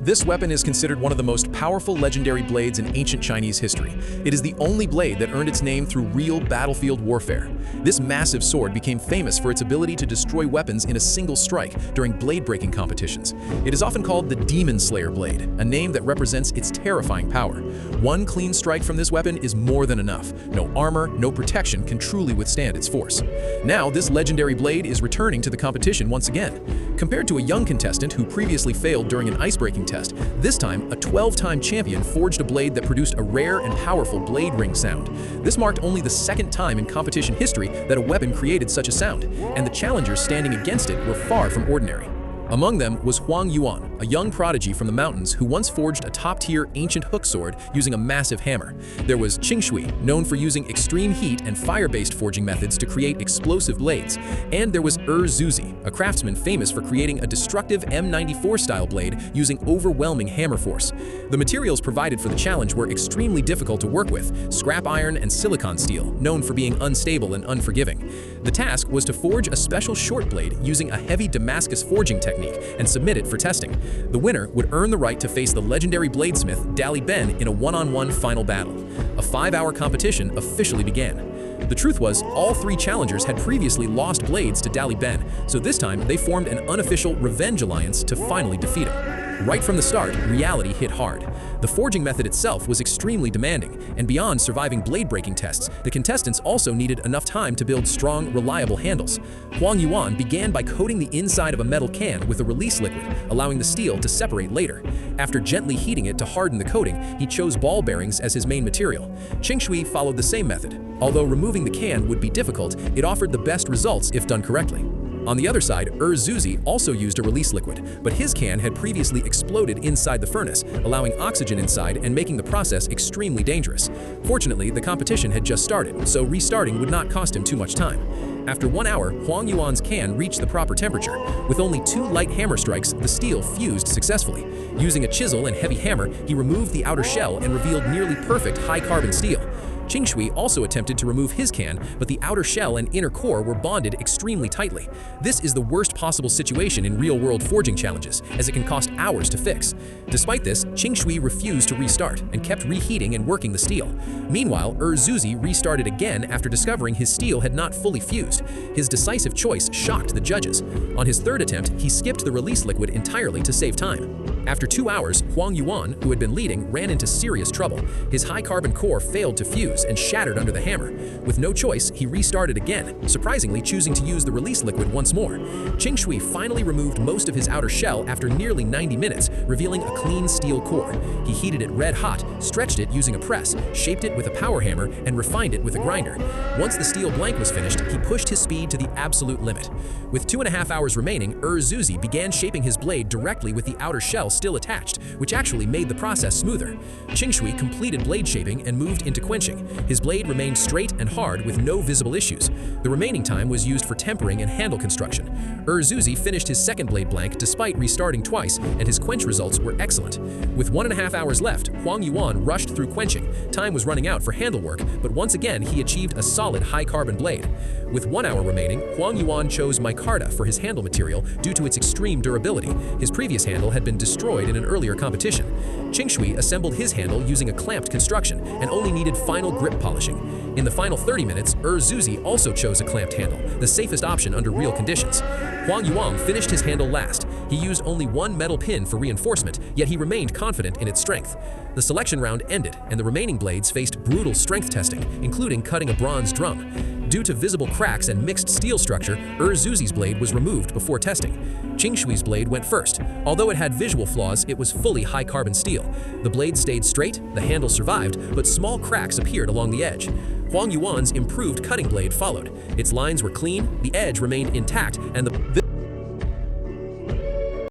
This weapon is considered one of the most powerful legendary blades in ancient Chinese history. It is the only blade that earned its name through real battlefield warfare. This massive sword became famous for its ability to destroy weapons in a single strike during blade-breaking competitions. It is often called the Demon Slayer blade, a name that represents its terrifying power. One clean strike from this weapon is more than enough. No armor, no protection can truly withstand its force. Now, this legendary blade is returning to the competition once again. Compared to a young contestant who previously failed during an ice-breaking test, this time a 12-time champion forged a blade that produced a rare and powerful blade ring sound. This marked only the second time in competition history that a weapon created such a sound, and the challengers standing against it were far from ordinary. Among them was Huang Yuan, a young prodigy from the mountains who once forged a top-tier ancient hook sword using a massive hammer. There was Qing Shui, known for using extreme heat and fire-based forging methods to create explosive blades. And there was Zuzi, a craftsman famous for creating a destructive M94-style blade using overwhelming hammer force. The materials provided for the challenge were extremely difficult to work with: scrap iron and silicon steel, known for being unstable and unforgiving. The task was to forge a special short blade using a heavy Damascus forging technique and submit it for testing. The winner would earn the right to face the legendary bladesmith Dali Ben in a one-on-one final battle. A 5-hour competition officially began. The truth was, all three challengers had previously lost blades to Dali Ben, so this time they formed an unofficial revenge alliance to finally defeat him. Right from the start, reality hit hard. The forging method itself was extremely demanding, and beyond surviving blade-breaking tests, the contestants also needed enough time to build strong, reliable handles. Huang Yuan began by coating the inside of a metal can with a release liquid, allowing the steel to separate later. After gently heating it to harden the coating, he chose ball bearings as his main material. Qing Shui followed the same method. Although removing the can would be difficult, it offered the best results if done correctly. On the other side, Zuzi also used a release liquid, but his can had previously exploded inside the furnace, allowing oxygen inside and making the process extremely dangerous. Fortunately, the competition had just started, so restarting would not cost him too much time. After 1 hour, Huang Yuan's can reached the proper temperature. With only 2 light hammer strikes, the steel fused successfully. Using a chisel and heavy hammer, he removed the outer shell and revealed nearly perfect high-carbon steel. Qing Shui also attempted to remove his can, but the outer shell and inner core were bonded extremely tightly. This is the worst possible situation in real-world forging challenges, as it can cost hours to fix. Despite this, Qing Shui refused to restart and kept reheating and working the steel. Meanwhile, Zuzi restarted again after discovering his steel had not fully fused. His decisive choice shocked the judges. On his third attempt, he skipped the release liquid entirely to save time. After 2 hours, Huang Yuan, who had been leading, ran into serious trouble. His high-carbon core failed to fuse and shattered under the hammer. With no choice, he restarted again, surprisingly choosing to use the release liquid once more. Qing Shui finally removed most of his outer shell after nearly 90 minutes, revealing a clean steel core. He heated it red hot, stretched it using a press, shaped it with a power hammer, and refined it with a grinder. Once the steel blank was finished, he pushed his speed to the absolute limit. With 2.5 hours remaining, Zuzi began shaping his blade directly with the outer shell still attached, which actually made the process smoother. Qing Shui completed blade shaping and moved into quenching. His blade remained straight and hard with no visible issues. The remaining time was used for tempering and handle construction. Zuzi finished his second blade blank despite restarting twice, and his quench results were excellent. With 1.5 hours left, Huang Yuan rushed through quenching. Time was running out for handle work, but once again he achieved a solid high-carbon blade. With 1 hour remaining, Huang Yuan chose micarta for his handle material due to its extreme durability. His previous handle had been destroyed in an earlier competition. Qing Shui assembled his handle using a clamped construction and only needed final grip polishing. In the final 30 minutes, Zuzi also chose a clamped handle, the safest option under real conditions. Huang Yuan finished his handle last. He used only 1 metal pin for reinforcement, yet he remained confident in its strength. The selection round ended, and the remaining blades faced brutal strength testing, including cutting a bronze drum. Due to visible cracks and mixed steel structure, Zuzi's blade was removed before testing. Qing Shui's blade went first. Although it had visual flaws, it was fully high-carbon steel. The blade stayed straight, the handle survived, but small cracks appeared along the edge. Huang Yuan's improved cutting blade followed. Its lines were clean, the edge remained intact, and the